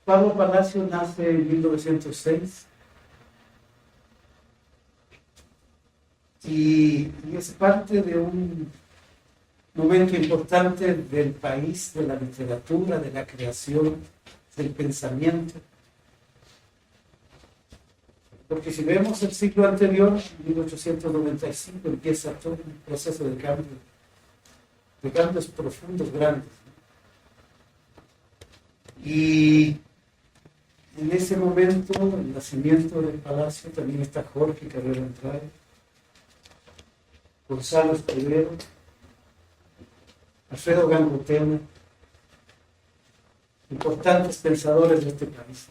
Pablo Palacio nace en 1906 y es parte de un momento importante del país, de la literatura, de la creación, del pensamiento. Porque si vemos el siglo anterior, 1895, empieza todo un proceso de cambios profundos, grandes. Y en ese momento, el nacimiento del Palacio, también está Jorge Carrera Andrade, Gonzalo Escudero, Alfredo Gangotena, importantes pensadores de este país,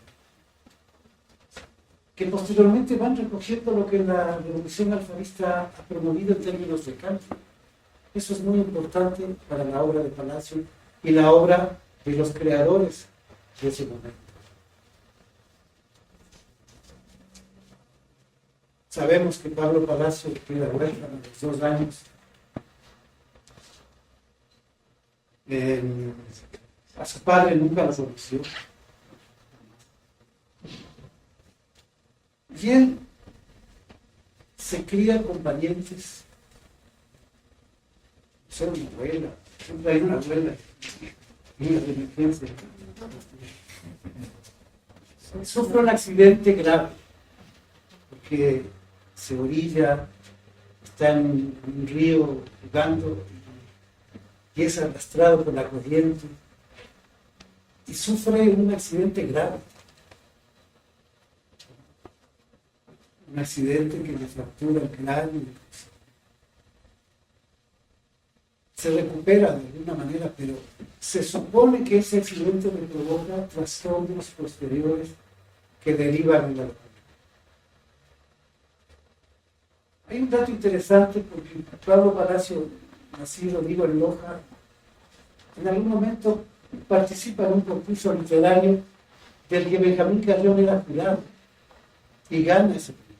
que posteriormente van recogiendo lo que la revolución alfarista ha promovido en términos de cambio. Eso es muy importante para la obra de Palacio y la obra de los creadores de ese momento. Sabemos que Pablo Palacio queda huérfano a los 2 años. A su padre nunca lo conoció. Y él se cría con parientes. Ser una abuela, siempre hay una abuela, niña de emergencia. Sufre un accidente grave, porque se orilla, está en un río jugando y es arrastrado por la corriente y sufre un accidente grave. Un accidente que le fractura el cráneo. Se recupera de alguna manera, pero se supone que ese accidente le provoca trastornos posteriores que derivan de la locura. Hay un dato interesante porque Pablo Palacio, nacido en Loja, en algún momento participa en un concurso literario del que Benjamín Carrión era jurado y gana ese premio.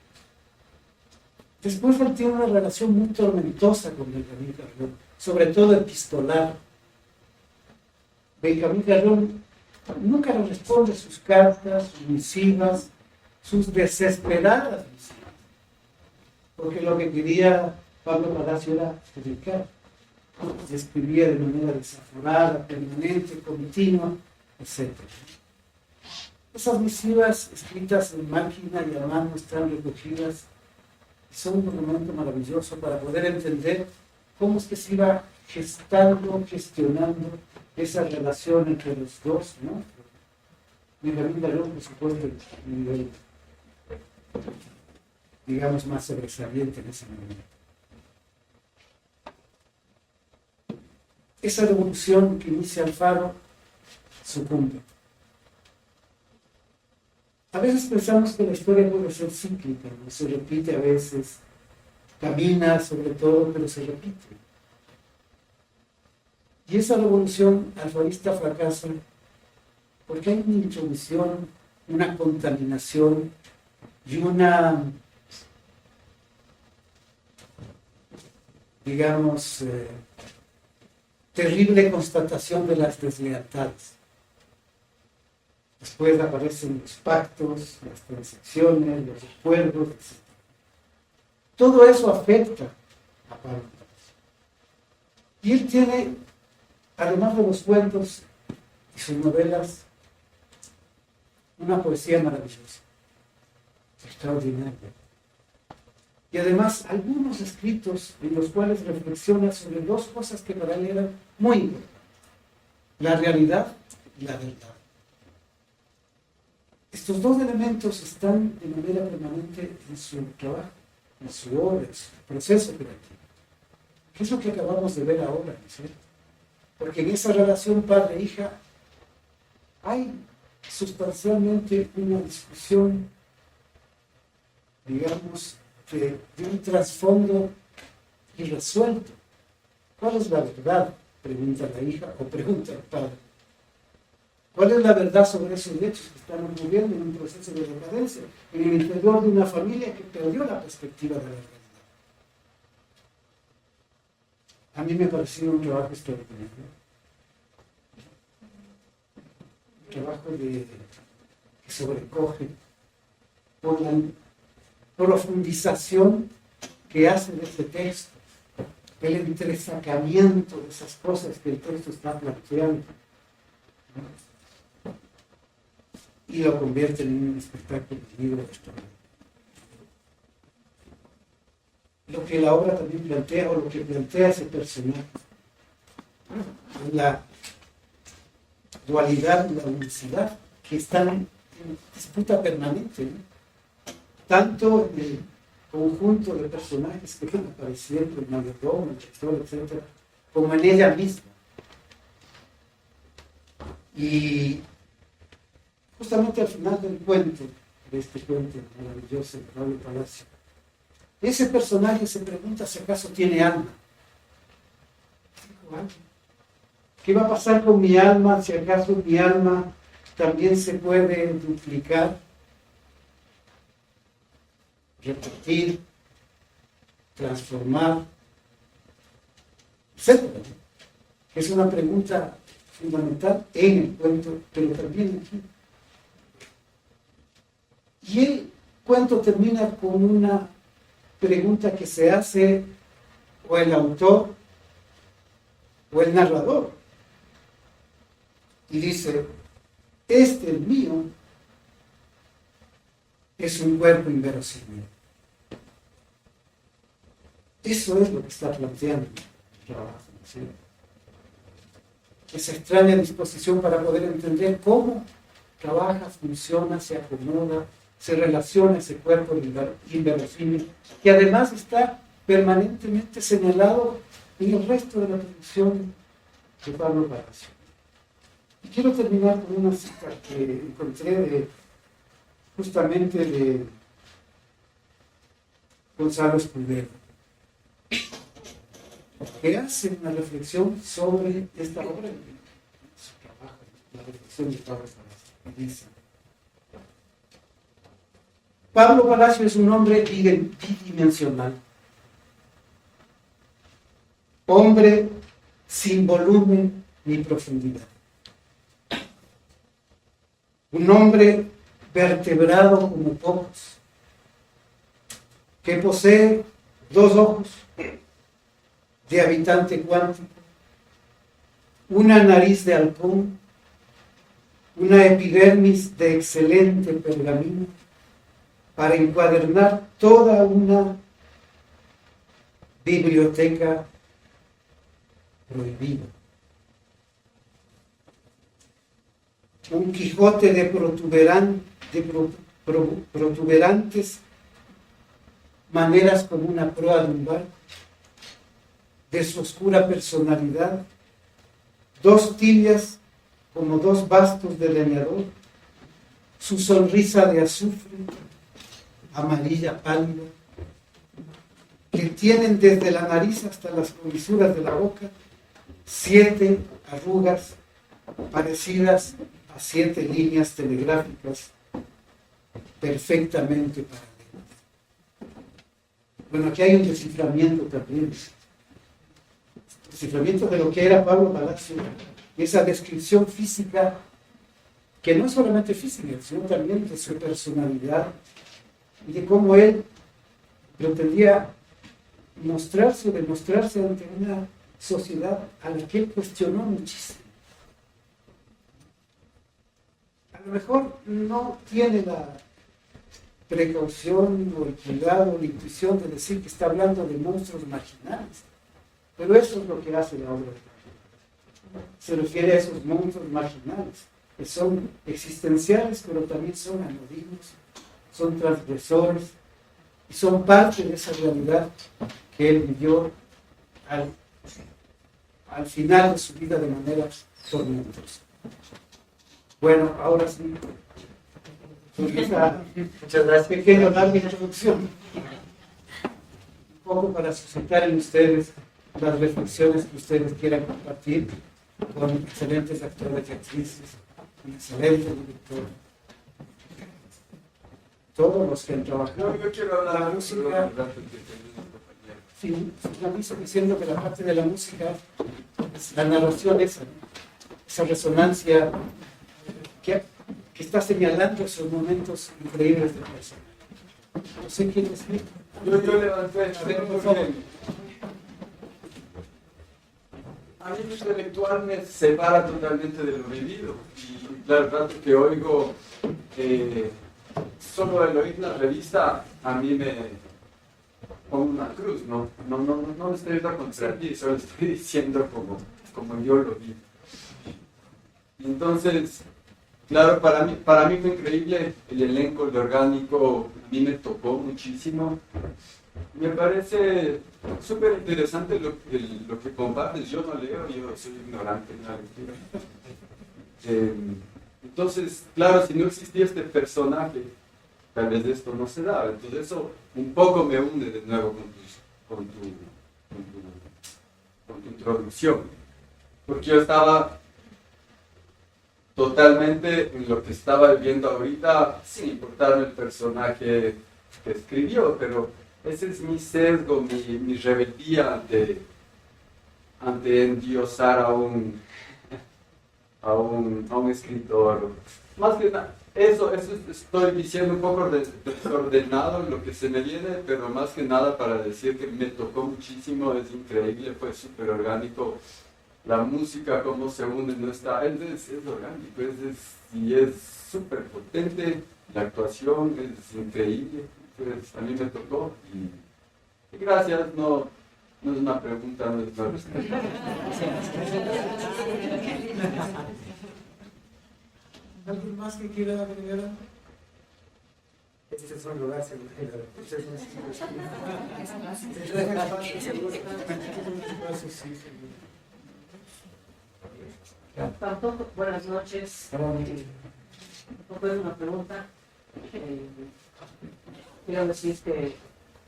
Después él tiene una relación muy tormentosa con Benjamín Carrión, sobre todo epistolar. Benjamín Carrión nunca le responde sus cartas, sus misivas, sus desesperadas misivas, porque lo que quería Pablo Palacio era publicar. Escribía de manera desaforada, permanente, continua, etc. Esas misivas escritas en máquina y a mano están recogidas y son un documento maravilloso para poder entender cómo es que se iba gestionando esa relación entre los dos, ¿no? Benjamín Carrión, por supuesto, a nivel, digamos, más sobresaliente en ese momento. Esa revolución que inicia Alfaro sucumbe. A veces pensamos que la historia puede ser cíclica, ¿no? Se repite a veces, camina sobre todo, pero se repite. Y esa revolución alfarista fracasa porque hay una intromisión, una contaminación y una, digamos, terrible constatación de las deslealtades. Después aparecen los pactos, las transacciones, los acuerdos, etc. Todo eso afecta a Pablo Palacio. Y él tiene, además de los cuentos y sus novelas, una poesía maravillosa, extraordinaria. Y además algunos escritos en los cuales reflexiona sobre 2 cosas que para él eran muy importantes: la realidad y la verdad. Estos 2 elementos están de manera permanente en su trabajo, en su obra, en su proceso creativo. ¿Qué es lo que acabamos de ver ahora, ¿no es cierto? Porque en esa relación padre-hija hay sustancialmente una discusión, digamos, de un trasfondo irresuelto. ¿Cuál es la verdad?, pregunta la hija o pregunta el padre. ¿Cuál es la verdad sobre esos hechos que están ocurriendo en un proceso de decadencia en el interior de una familia que perdió la perspectiva de la realidad? A mí me pareció un trabajo extraordinario. Un trabajo de sobrecoge por la profundización que hace de ese texto, el entresacamiento de esas cosas que el texto está planteando, y lo convierte en un espectáculo vivo de historia. Lo que la obra también plantea, o lo que plantea ese personaje, es la dualidad y la unicidad que están en disputa permanente, ¿no? Tanto en el conjunto de personajes que van apareciendo, el mayordomo, el gestor, etc., como en ella misma. Y justamente al final del cuento, de este cuento maravilloso de Pablo Palacio, ese personaje se pregunta si acaso tiene alma. ¿Qué va a pasar con mi alma si acaso mi alma también se puede duplicar, repetir, transformar, etcétera? Es una pregunta fundamental en el cuento, pero también aquí. Y el cuento termina con una pregunta que se hace o el autor o el narrador. Y dice, el mío, es un cuerpo inverosímil. Eso es lo que está planteando el trabajo, ¿sí? Esa extraña disposición para poder entender cómo trabaja, funciona, se acomoda, se relaciona ese cuerpo inverosímil, que además está permanentemente señalado en el resto de la producción de Pablo Palacio. Y quiero terminar con una cita que encontré justamente de Gonzalo Escudero, que hace una reflexión sobre esta obra, su trabajo, la reflexión de Pablo Palacio. Y dice, Pablo Palacio es un hombre bidimensional, hombre sin volumen ni profundidad, un hombre vertebrado como pocos, que posee 2 ojos de habitante cuántico, una nariz de halcón, una epidermis de excelente pergamino, para encuadernar toda una biblioteca prohibida. Un Quijote de protuberantes maneras como una proa de un barco, de su oscura personalidad, 2 tibias como 2 bastos de leñador, su sonrisa de azufre, amarilla pálida, que tienen desde la nariz hasta las comisuras de la boca 7 arrugas parecidas a 7 líneas telegráficas perfectamente paralelas. Bueno, aquí hay un desciframiento también, desciframiento de lo que era Pablo Palacio, esa descripción física, que no es solamente física, sino también de su personalidad, y de cómo él pretendía mostrarse o demostrarse ante una sociedad a la que él cuestionó muchísimo. A lo mejor no tiene la precaución o el cuidado o la intuición de decir que está hablando de monstruos marginales, pero eso es lo que hace la obra de Pablo. Se refiere a esos monstruos marginales, que son existenciales, pero también son anodinos, son transgresores y son parte de esa realidad que él vivió al final de su vida de manera tormentosa. Bueno, ahora sí, muchas gracias. Pequeño larga introducción, un poco para suscitar en ustedes las reflexiones que ustedes quieran compartir con excelentes actores y actrices, un excelente director. Todos los que han trabajado. Yo quiero hablar la música. Finalizo diciendo que la parte de la música es la narración esa resonancia que que está señalando esos momentos increíbles del personaje. No sé quién es. Yo levanté por favor. A mí lo intelectual me separa totalmente de lo vivido. Y claro, tanto que oigo, solo el oír la revista, a mí me pongo una cruz. No estoy yendo contra ti, solo estoy diciendo como yo lo vi. Y entonces, claro, para mí fue increíble el elenco, el orgánico, a mí me tocó muchísimo. Me parece súper interesante lo que compartes. Yo no leo, yo soy ignorante en la lectura. Entonces, claro, si no existía este personaje, tal vez esto no se daba. Entonces eso un poco me une de nuevo con tu introducción. Porque yo estaba totalmente en lo que estaba viendo ahorita, sin importarme el personaje que escribió, pero ese es mi sesgo, mi rebeldía ante endiosar a un escritor. Más que nada, eso estoy diciendo un poco desordenado en lo que se me viene, pero más que nada para decir que me tocó muchísimo, es increíble, fue súper orgánico. La música, cómo se une, no está, es orgánico, y es súper potente, la actuación es increíble. Pues a mí me tocó y gracias, no es una pregunta, no es una respuesta. ¿Alguien más que quiera agregar? Este es un lugar seguro. Este es un espacio seguro. Tampoco, buenas noches. Tampoco es una pregunta. Quiero decir que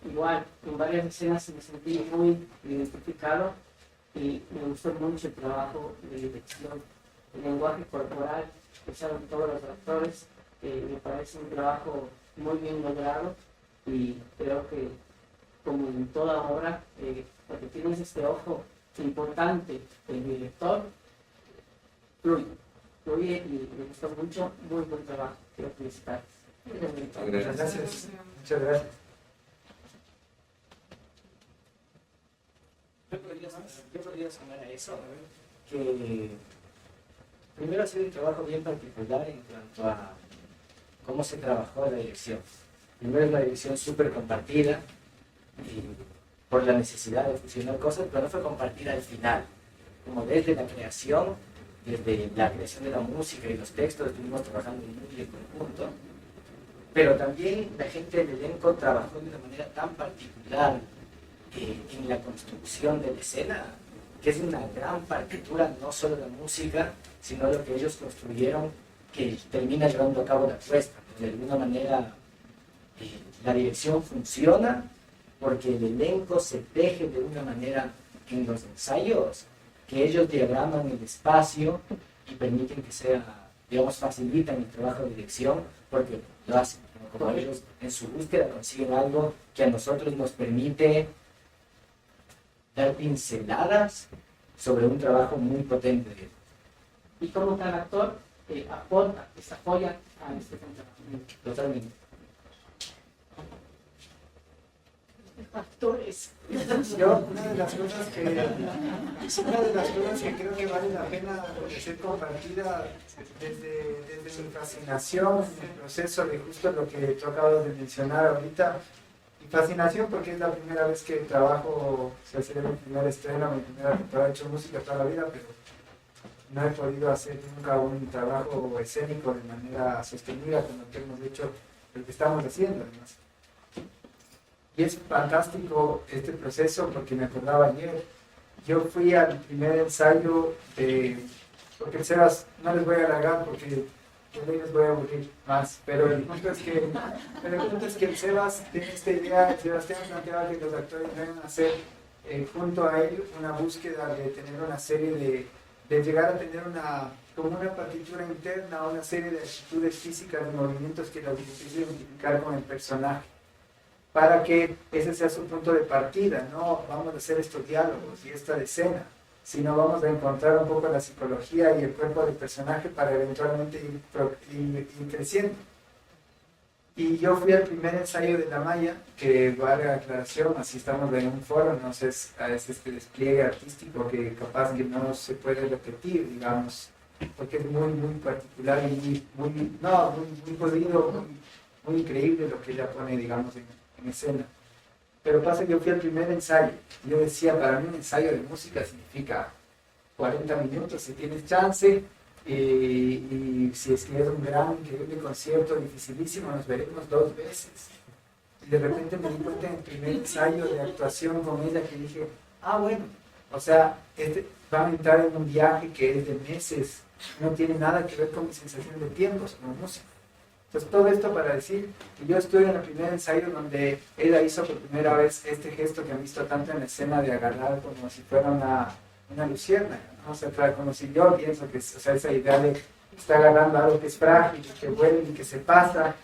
igual en varias escenas me sentí muy identificado y me gustó mucho el trabajo de dirección, el lenguaje corporal que usaron todos los actores. Me parece un trabajo muy bien logrado y creo que como en toda obra, porque tienes este ojo importante del director, fluye y me gustó mucho, muy buen trabajo. Quiero felicitar. Muchas gracias. Muchas gracias. Yo podría sumar a eso, que primero ha sido un trabajo bien particular en cuanto a cómo se trabajó la dirección. Primero es la dirección súper compartida y por la necesidad de fusionar cosas, pero no fue compartida al final. Como desde la creación, desde la creación de la música y los textos, estuvimos trabajando muy en conjunto, pero también la gente del elenco trabajó de una manera tan particular en la construcción de la escena, que es una gran partitura, no solo la música, sino lo que ellos construyeron, que termina llevando a cabo la puesta. De alguna manera, la dirección funciona porque el elenco se teje de una manera en los ensayos, que ellos diagraman el espacio y permiten que sea, digamos, facilitan el trabajo de dirección, porque lo hacen, ¿no? Como ellos en su búsqueda consiguen algo que a nosotros nos permite dar pinceladas sobre un trabajo muy potente de él. Y como tal actor, aporta, apoya a este trabajo. Totalmente. Actores. Yo, una de las cosas que creo que vale la pena ser compartida desde mi fascinación en el proceso de justo lo que tú acabas de mencionar ahorita, y fascinación porque es la primera vez que trabajo, o sea, sería mi primer estreno, mi primera temporada. He hecho música toda la vida, pero no he podido hacer nunca un trabajo escénico de manera sostenida como el que hemos hecho, el que estamos haciendo además. Y es fantástico este proceso porque me acordaba ayer, yo fui al primer ensayo porque el Sebas, no les voy a alargar porque yo les voy a aburrir más, pero el punto es que el Sebas tiene esta idea, el Sebastián planteaba que los actores deben hacer junto a él una búsqueda de tener una serie de llegar a tener como una partitura interna, una serie de actitudes físicas y movimientos que los difícil identificar con el personaje, para que ese sea su punto de partida, no vamos a hacer estos diálogos y esta escena, sino vamos a encontrar un poco la psicología y el cuerpo del personaje para eventualmente ir creciendo. Y yo fui al primer ensayo de La Maya, que valga aclaración, así estamos en un foro, no sé, es este despliegue artístico que capaz que no se puede repetir, digamos, porque es muy, muy particular y muy jodido, muy increíble lo que ella pone, digamos, en escena. Pero pasa que yo fui al primer ensayo. Yo decía, para mí un ensayo de música significa 40 minutos, si tienes chance, y si es que es un gran, increíble concierto, dificilísimo, nos veremos 2 veces. Y de repente me di cuenta en el primer ensayo de actuación con ella que dije, bueno, o sea, va a entrar en un viaje que es de meses, no tiene nada que ver con mi sensación de tiempo, como música. Entonces todo esto para decir que yo estuve en el primer ensayo donde ella hizo por primera vez este gesto que han visto tanto en la escena de agarrar como si fuera una luciérnaga, ¿no? O sea, como si yo pienso que, o sea, esa idea de estar agarrando algo que es frágil, que vuelve y que se pasa,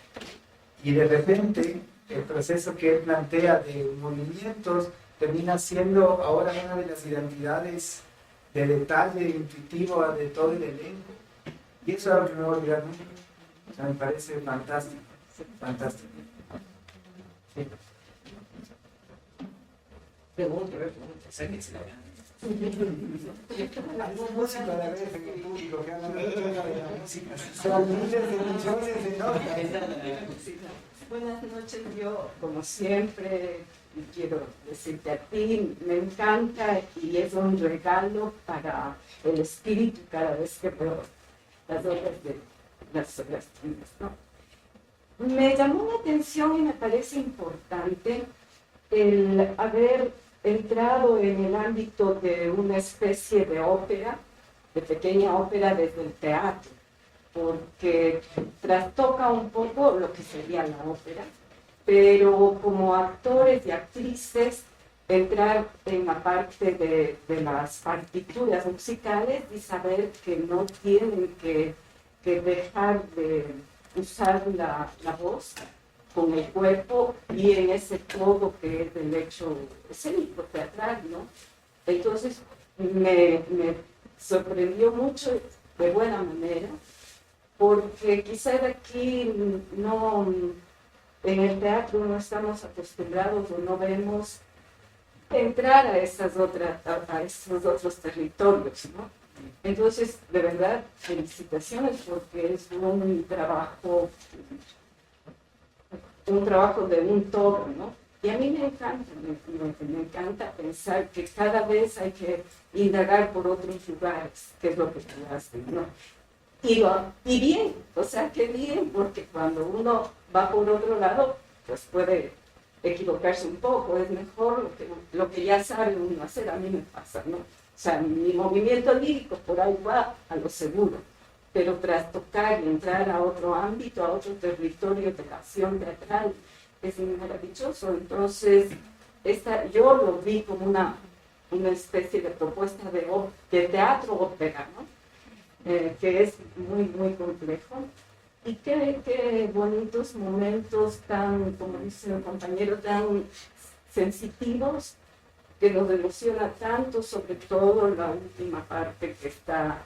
y de repente el proceso que él plantea de movimientos termina siendo ahora una de las identidades de detalle intuitivo de todo el elenco, y eso es algo que no voy a olvidar nunca. O sea, me parece fantástico, fantástico. Sí. Pregunta, sáquense la gana. Algún músico a la vez en el público que habla de la música. Son miles de millones de notas. Buenas noches, yo como siempre quiero decirte a ti, me encanta y es un regalo para el espíritu cada vez que veo las obras de las obras tuyas, ¿no? Me llamó la atención y me parece importante el haber entrado en el ámbito de una especie de ópera, de pequeña ópera desde el teatro, porque trastoca un poco lo que sería la ópera, pero como actores y actrices entrar en la parte de las partituras musicales y saber que no tienen que dejar de usar la voz con el cuerpo y en ese todo que es el hecho escénico, teatral, ¿no? Entonces me sorprendió mucho de buena manera, porque quizá de aquí no, en el teatro no estamos acostumbrados o no vemos entrar a esos otros territorios, ¿no? Entonces, de verdad, felicitaciones porque es un trabajo de un todo, ¿no? Y a mí me encanta, me encanta pensar que cada vez hay que indagar por otros lugares, que es lo que tú haces, ¿no? Y bien, o sea, que bien, porque cuando uno va por otro lado, pues puede equivocarse un poco, es mejor lo que ya sabe uno hacer, a mí me pasa, ¿no? O sea, mi movimiento lírico por ahí va a lo seguro, pero tras tocar y entrar a otro ámbito, a otro territorio de la acción teatral, es maravilloso. Entonces, yo lo vi como una especie de propuesta de teatro ópera, ¿no? Que es muy, muy complejo. Y qué bonitos momentos tan, como dice el compañero, tan sensitivos, que nos emociona tanto, sobre todo la última parte que están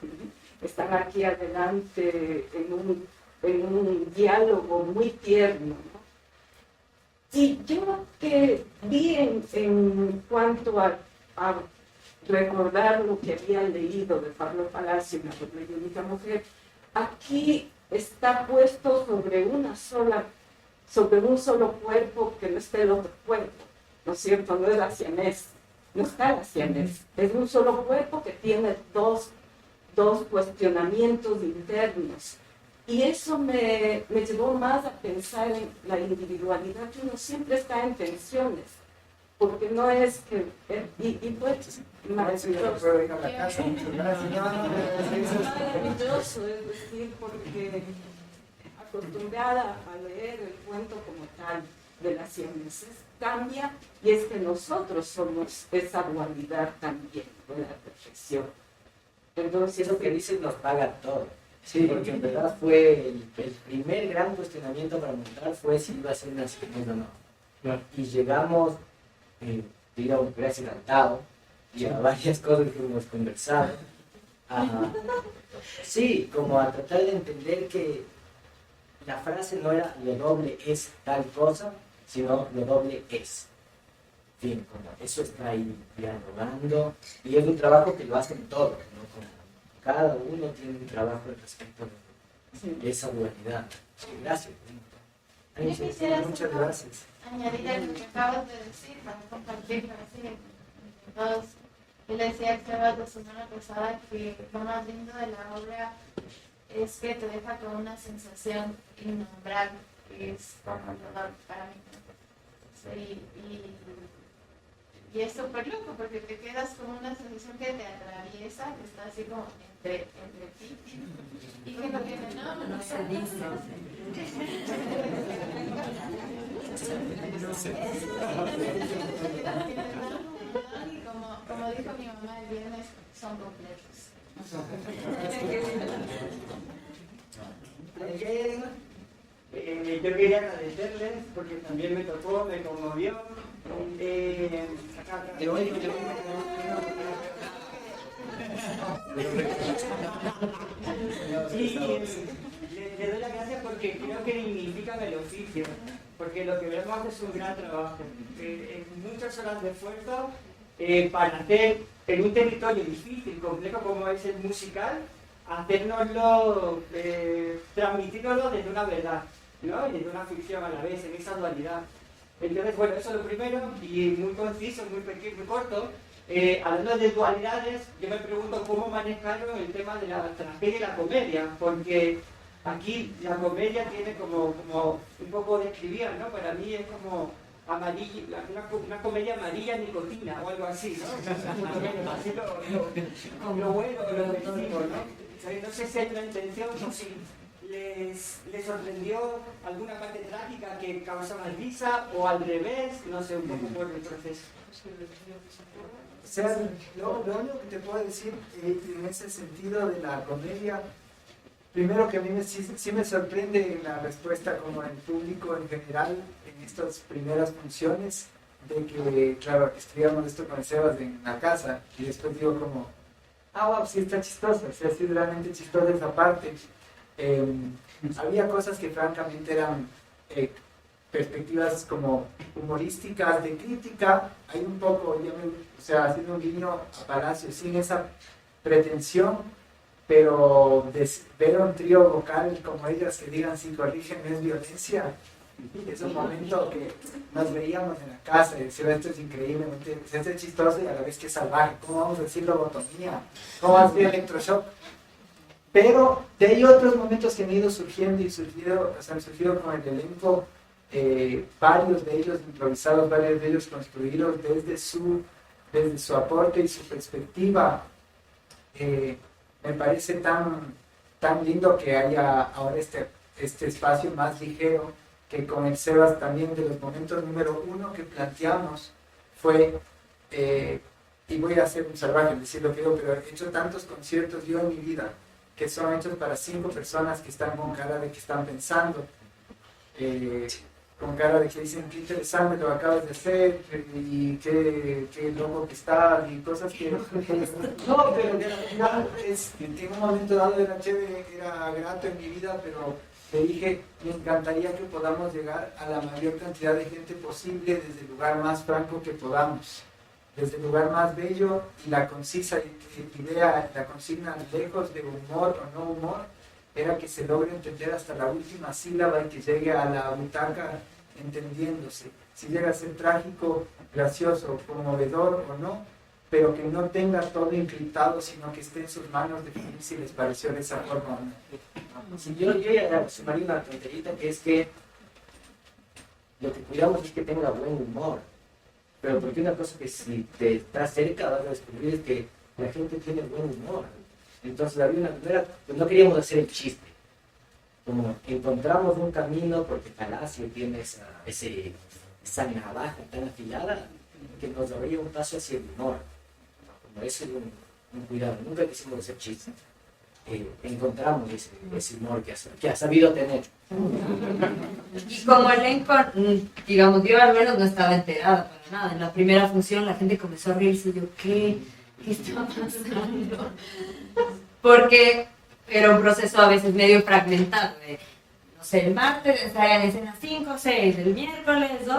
aquí adelante en un diálogo muy tierno, ¿no? Y yo que vi en cuanto a recordar lo que había leído de Pablo Palacio, Una Doble y Única Mujer, aquí está puesto sobre un solo cuerpo que no está el otro cuerpo, ¿no es cierto? No es la siamés, no está la siamés, es un solo cuerpo que tiene dos cuestionamientos internos. Y eso me llevó más a pensar en la individualidad, que uno siempre está en tensiones, porque no es que... Y pues, maravilloso. Maravilloso, es decir, porque acostumbrada a leer el cuento como tal de las siameses, cambia, y es que nosotros somos esa dualidad también de la perfección. Entonces, Eso que dices nos paga todo. Sí, porque en verdad fue el primer gran cuestionamiento para montar fue si iba a ser una siamés o no. Y llegamos, digamos, hubiera sido cantado, y a varias cosas que hemos conversado. Sí, como a tratar de entender que la frase no era lo doble es tal cosa, sino lo doble es. En fin, como eso está ahí dialogando, y es un trabajo que lo hacen todos, ¿no? Como cada uno tiene un trabajo al respecto de esa dualidad. Sí, gracias. Yo quisiera Muchas gracias. añadir a lo que acabas de decir para compartir para así entre todos. Yo le decía a Sebas la semana pasada que lo más lindo de la obra es que te deja con una sensación innombrable, que es como el dolor para mí. Sí, y es súper loco porque te quedas con una sensación que te atraviesa, que está así como entre ti y que no tiene nombre. No se dice. Y como dijo mi mamá el viernes, son completos. Yo quería agradecerles porque también me tocó, me conmovió. Le doy las gracias porque creo que dignifican el oficio, porque lo que vemos es un gran trabajo. Muchas horas de esfuerzo para hacer en un territorio difícil, complejo como es el musical, hacérnoslo, transmitirnoslo desde una verdad, ¿no? Y desde una ficción a la vez, en esa dualidad. Entonces, bueno, eso es lo primero, y muy conciso, muy pequeño, muy corto. Hablando de dualidades, yo me pregunto cómo manejaron el tema de la tragedia y la comedia, porque aquí la comedia tiene como un poco de escribir, ¿no? Para mí es como amarilla, una comedia amarilla nicotina o algo así, ¿no? Así lo bueno, lo decimos, ¿no? No sé si hay una intención o si les sorprendió alguna parte trágica que causaba risa o al revés, no sé, un poco por el proceso. O sea, lo único que te puedo decir en ese sentido de la comedia, primero que a mí sí me sorprende la respuesta como el público en general en estas primeras funciones, de que, claro, escribíamos esto con Sebas en la casa y después digo como, wow, sí está chistoso, o sea, sí es realmente chistosa esa parte. Había cosas que francamente eran perspectivas como humorísticas, de crítica, hay un poco, o sea, haciendo un guiño a Palacio, sin esa pretensión, pero ver a un trío vocal como ellas que digan si corrigen es violencia, es un momento que nos veíamos en la casa y decíamos esto es increíblemente, esto es chistoso y a la vez que es salvaje, ¿cómo vamos a decir lobotomía? ¿Cómo vamos a decir electroshock? Pero de ahí otros momentos que han ido surgiendo han surgido con el elenco, varios de ellos improvisados, varios de ellos construidos desde su aporte y su perspectiva. Me parece tan lindo que haya ahora este espacio más ligero, que con el Sebas también de los momentos número 1 que planteamos fue, y voy a ser un salvaje en decir lo que digo, pero he hecho tantos conciertos yo en mi vida que son hechos para 5 personas que están con cara de que están pensando, con cara de que dicen qué interesante lo acabas de hacer y qué loco que estás y cosas que no, pero que al final en un momento dado era chévere, era grato en mi vida, pero le dije, me encantaría que podamos llegar a la mayor cantidad de gente posible desde el lugar más franco que podamos, desde el lugar más bello, y la concisa idea, la consigna lejos de humor o no humor, era que se logre entender hasta la última sílaba y que llegue a la butaca entendiéndose. Si llega a ser trágico, gracioso, conmovedor o no, pero que no tenga todo encriptado, sino que esté en sus manos definir si les pareció de esa forma o no. Sí, yo ya sumaría una tonterita, que es que lo que cuidamos es que tenga buen humor, pero porque una cosa que si te está cerca vas a descubrir es que la gente tiene buen humor. Entonces había una primera, pues no queríamos hacer el chiste, como encontramos un camino porque Palacio tiene esa navaja tan afilada que nos abría un paso hacia el humor. Como eso es un cuidado, nunca quisimos hacer chistes. Encontramos ese humor que ha sabido tener. Y como elenco, digamos, yo al menos no estaba enterada para nada. En la primera función la gente comenzó a reírse y yo, ¿qué está pasando? Porque era un proceso a veces medio fragmentado. No sé, el martes estarían en escena 5 o 6, el miércoles 2...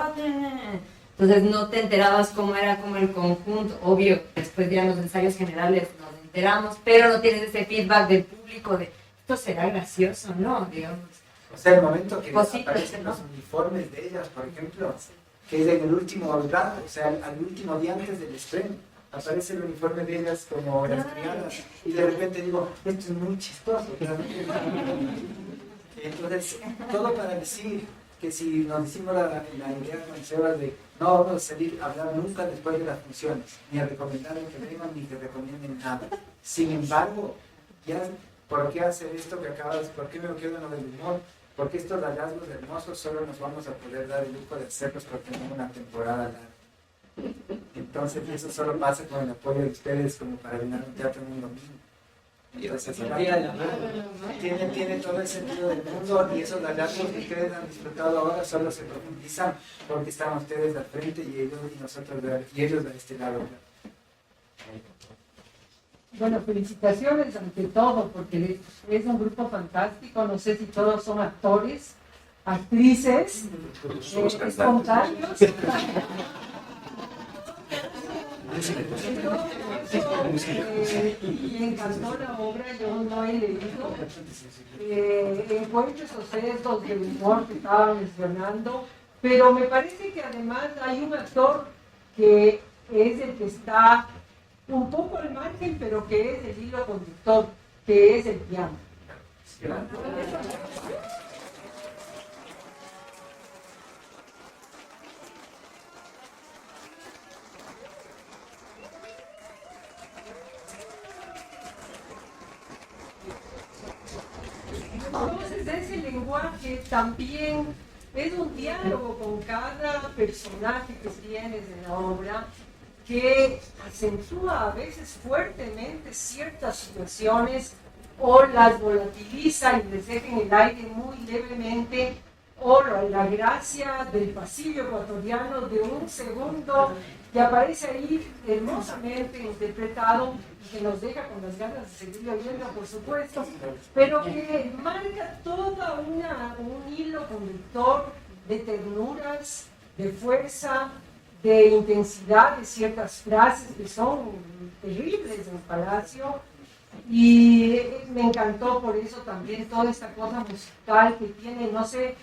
Entonces no te enterabas cómo era como el conjunto. Obvio, después ya en los ensayos generales nos enteramos, pero no tienes ese feedback del público de esto será gracioso, ¿no? Digamos. O sea, el momento que Cositas, aparecen ¿no? los uniformes de ellas, por ejemplo, que es en el último draft, o sea, al último día antes del estreno, aparece el uniforme de ellas como las criadas, y de repente digo, esto es muy chistoso. Entonces, todo para decir que si nos hicimos la idea con Sebas de no vamos a salir a hablar nunca después de las funciones, ni a recomendar que vengan, ni que recomienden nada. Sin embargo, ya, ¿por qué hacer esto que acabas? ¿Por qué me quedo en lo del humor? Porque estos hallazgos hermosos solo nos vamos a poder dar el lujo de hacerlos porque tenemos una temporada larga. Entonces, eso solo pasa con el apoyo de ustedes como para llenar un teatro en un domingo. Entonces, tiene todo el sentido del mundo y esos hallazgos que ustedes han disfrutado ahora solo se profundizan porque están ustedes al frente y ellos y nosotros y ellos de este lado. Bueno, felicitaciones ante todo porque es un grupo fantástico. No sé si todos son actores, actrices, espontáneos. Y encantó la obra, yo no he leído. Encuentro esos sesgos de humor que estaba mencionando, pero me parece que además hay un actor que es el que está un poco al margen, pero que es el hilo conductor, que es el piano. Entonces ese lenguaje también es un diálogo con cada personaje que tienes en la obra que acentúa a veces fuertemente ciertas situaciones o las volatiliza y les deja en el aire muy levemente, o la gracia del pasillo ecuatoriano de un segundo que aparece ahí hermosamente interpretado y que nos deja con las ganas de seguirlo oyendo, por supuesto, pero que marca toda un hilo conductor de ternuras, de fuerza, de intensidad de ciertas frases que son terribles en el Palacio. Y me encantó por eso también toda esta cosa musical que tiene. No sé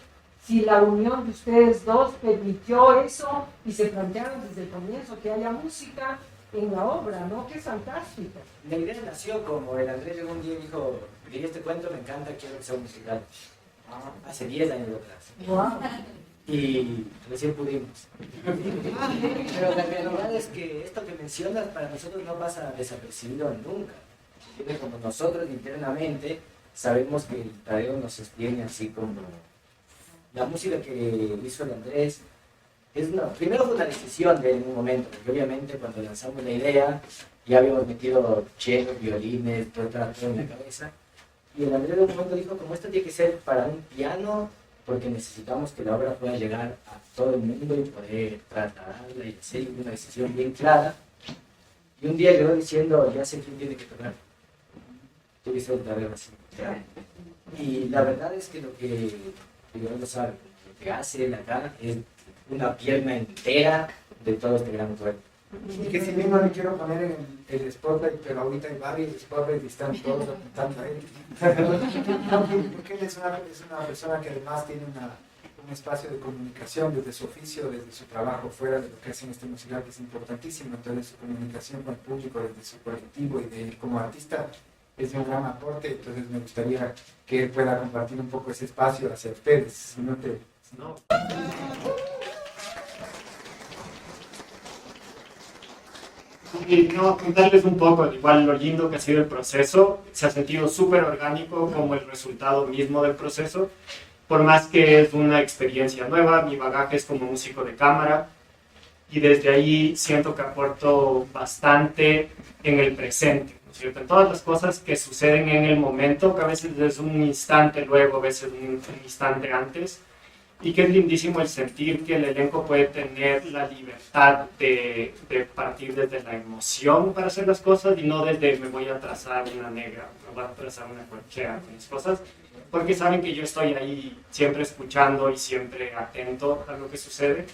si la unión de ustedes dos permitió eso y se plantearon desde el comienzo que haya música en la obra, ¿no? Que es fantástico. La idea nació como el Andrés llegó un día y dijo, leí este cuento, me encanta, quiero que sea un musical. Hace 10 años atrás. Wow. Y recién pudimos. Pero la realidad es que esto que mencionas para nosotros no pasa desapercibido nunca. Como nosotros internamente sabemos que el Tadeo nos sostiene así como la música que hizo el Andrés. Primero fue una decisión de él en un momento, porque obviamente cuando lanzamos la idea ya habíamos metido chelos, violines, todo en la cabeza. Y el Andrés en un momento dijo, como esto tiene que ser para un piano, porque necesitamos que la obra pueda llegar a todo el mundo y poder tratarla y hacer una decisión bien clara. Y un día llegó diciendo, ya sé quién tiene que tocar. Tú que ser Tadeo así. Y la verdad es que lo que yo no sabe, lo que hace él acá es una pierna entera de todo este gran cuerpo. Y que si bien no le quiero poner en el spotlight, pero ahorita en Barry el spotlight están todos apuntando a él. Porque él es una persona que además tiene un espacio de comunicación desde su oficio, desde su trabajo, fuera de lo que hace en este musical, que es importantísimo. Entonces su comunicación con el público, desde su colectivo y de él como artista, es de un gran aporte. Entonces me gustaría que él pueda compartir un poco ese espacio hacia ustedes. Si no te... No. Y no, contarles un poco, igual lo lindo que ha sido el proceso, se ha sentido súper orgánico como el resultado mismo del proceso, por más que es una experiencia nueva, mi bagaje es como músico de cámara, y desde ahí siento que aporto bastante en el presente, ¿no es cierto? En todas las cosas que suceden en el momento, que a veces es un instante luego, a veces un instante antes, y que es lindísimo el sentir que el elenco puede tener la libertad de partir desde la emoción para hacer las cosas y no desde me voy a trazar una negra, me voy a trazar una cualquiera con mis cosas, porque saben que yo estoy ahí siempre escuchando y siempre atento a lo que sucede.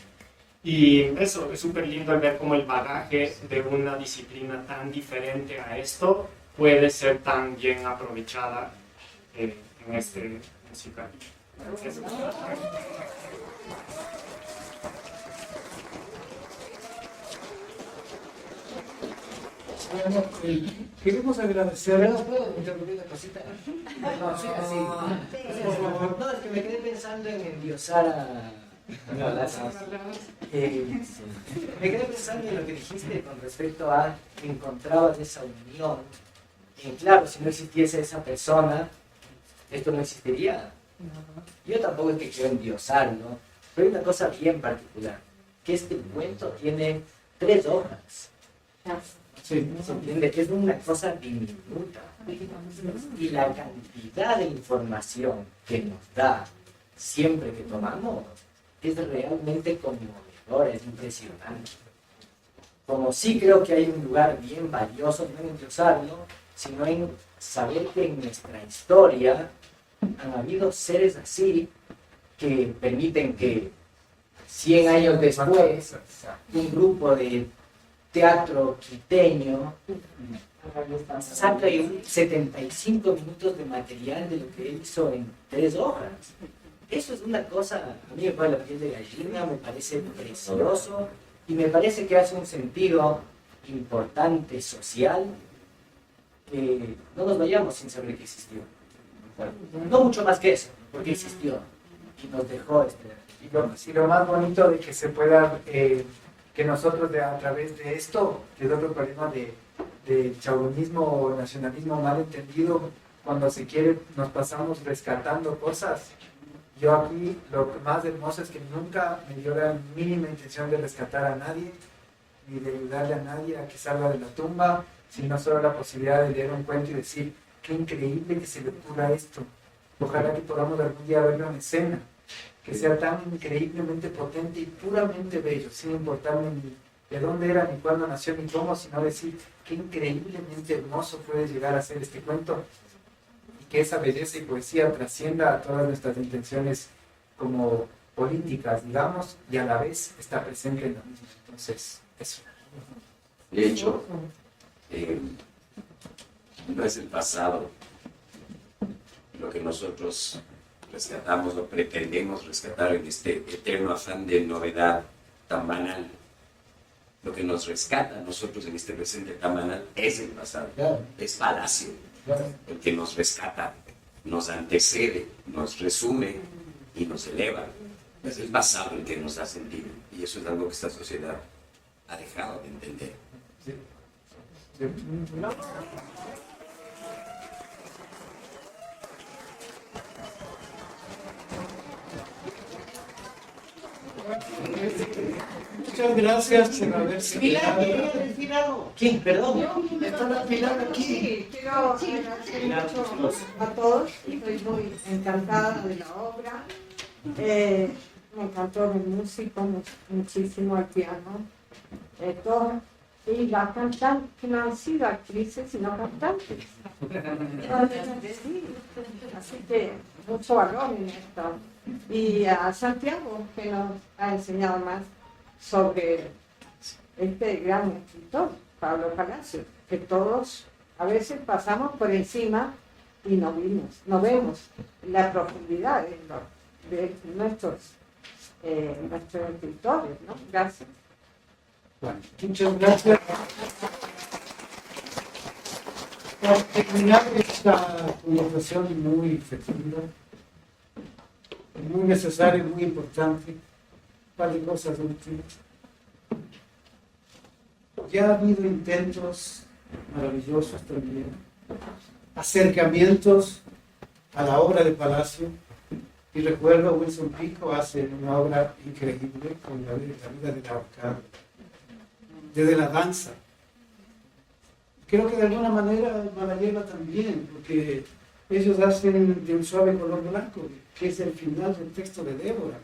Y eso, es súper lindo el ver cómo el bagaje de una disciplina tan diferente a esto puede ser tan bien aprovechada en este musical. Gracias. Bueno, queremos agradecer. ¿Puedo interrumpir una cosita? No, sí, así. Por favor. No, es que me quedé pensando en endiosar a... No, me quedé pensando en lo que dijiste con respecto a que encontrabas esa unión. Y claro, si no existiese esa persona, esto no existiría. Yo tampoco es que quiero endiosarlo, pero hay una cosa bien particular, que este cuento tiene 3 hojas. Sí. ¿Se entiende? Es una cosa diminuta. Y la cantidad de información que nos da siempre que tomamos es realmente conmovedora, es impresionante. Como sí creo que hay un lugar bien valioso, no en usarlo, sino en saber que en nuestra historia han habido seres así que permiten que 100 años después un grupo de teatro quiteño saca 75 minutos de material de lo que él hizo en 3 hojas. Eso es una cosa, a mí me pone la piel de gallina, me parece precioso y me parece que hace un sentido importante social que no nos vayamos sin saber que existió. Bueno, no mucho más que eso, porque existió y nos dejó Y lo más bonito de que se pueda, que nosotros a través de esto, que es otro problema de chauvinismo o nacionalismo mal entendido, cuando se quiere nos pasamos rescatando cosas. Yo aquí lo más hermoso es que nunca me dio la mínima intención de rescatar a nadie, ni de ayudarle a nadie a que salga de la tumba, sino solo la posibilidad de leer un cuento y decir, qué increíble que se le ocurra esto. Ojalá que podamos algún día verlo en escena, que sea tan increíblemente potente y puramente bello, sin importarme ni de dónde era, ni cuándo nació, ni cómo, sino decir, qué increíblemente hermoso puede llegar a ser este cuento, y que esa belleza y poesía trascienda a todas nuestras intenciones como políticas, digamos, y a la vez está presente en la misma. Entonces, eso. De hecho, no es el pasado lo que nosotros rescatamos o pretendemos rescatar en este eterno afán de novedad tan banal. Lo que nos rescata a nosotros en este presente tan banal es el pasado, es Palacio, el que nos rescata, nos antecede, nos resume y nos eleva. Es el pasado el que nos da sentido y eso es algo que esta sociedad ha dejado de entender. Muchas gracias por haberse Pilar, quedado. quería decir algo. ¿Quién? Perdón. Está Pilar aquí. Sí, quiero agradecer mucho a todos. Estoy muy encantada de la obra. Me encantó el músico, muchísimo el piano, todo. Y las cantantes, que no han sido actrices, sino cantantes. Sí, así que mucho valor en esto. Y a Santiago, que nos ha enseñado más sobre este gran escritor, Pablo Palacio, que todos a veces pasamos por encima y no vemos la profundidad de nuestros escritores, ¿no? Gracias. Bueno, muchas gracias. Para terminar esta conversación muy efectiva, muy necesaria, muy importante, un par de cosas últimas. Ya ha habido intentos maravillosos también, acercamientos a la obra de Palacio, y recuerdo a Wilson Pico hace una obra increíble con la vida del ahorcado, desde la danza. Creo que de alguna manera Malayeva también, porque ellos hacen de un suave color blanco, que es el final del texto de Débora.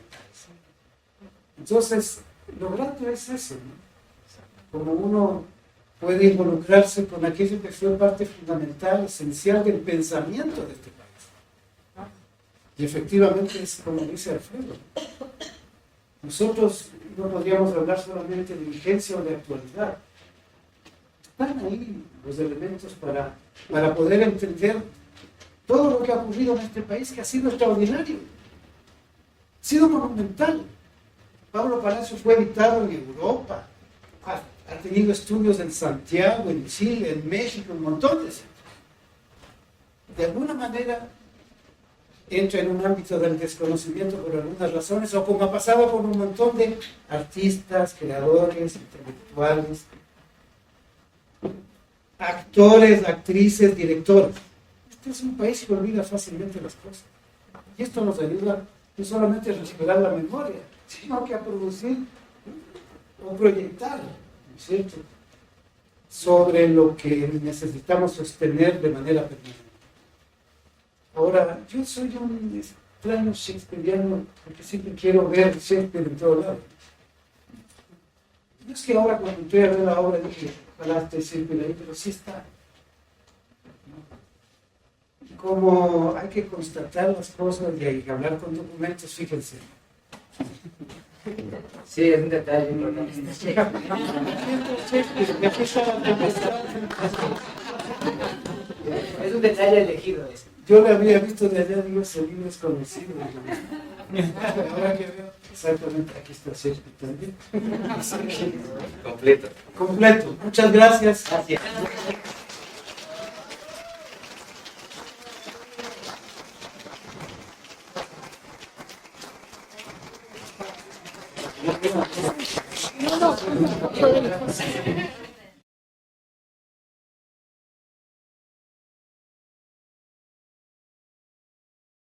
Entonces, lo grato es eso, ¿no? Como uno puede involucrarse con aquello que fue parte fundamental, esencial del pensamiento de este país. Y efectivamente es como dice Alfredo. Nosotros no podríamos hablar solamente de vigencia o de actualidad. Están ahí los elementos para poder entender todo lo que ha ocurrido en este país, que ha sido extraordinario, ha sido monumental. Pablo Palacios fue editado en Europa, ha tenido estudios en Santiago, en Chile, en México, un montón de sitios. De alguna manera entra en un ámbito del desconocimiento por algunas razones, o como ha pasado con un montón de artistas, creadores, intelectuales, actores, actrices, directores. Este es un país que olvida fácilmente las cosas. Y esto nos ayuda no solamente a recuperar la memoria, sino que a producir o proyectar, ¿no es cierto?, sobre lo que necesitamos sostener de manera permanente. Ahora, yo soy un extraño shakespeariano porque siempre quiero ver Shakespeare en todo lado. No es que ahora cuando entré a ver la obra dije, ojalá esté Shakespeare ahí, pero sí está. Como hay que constatar las cosas y hay que hablar con documentos, fíjense. Sí, es un detalle. Es un detalle elegido ese. Yo lo había visto de allá, digo, ese libro es conocido. Ahora que veo, exactamente, aquí está Shakespeare también. Completo. Completo. Muchas gracias. Gracias. No.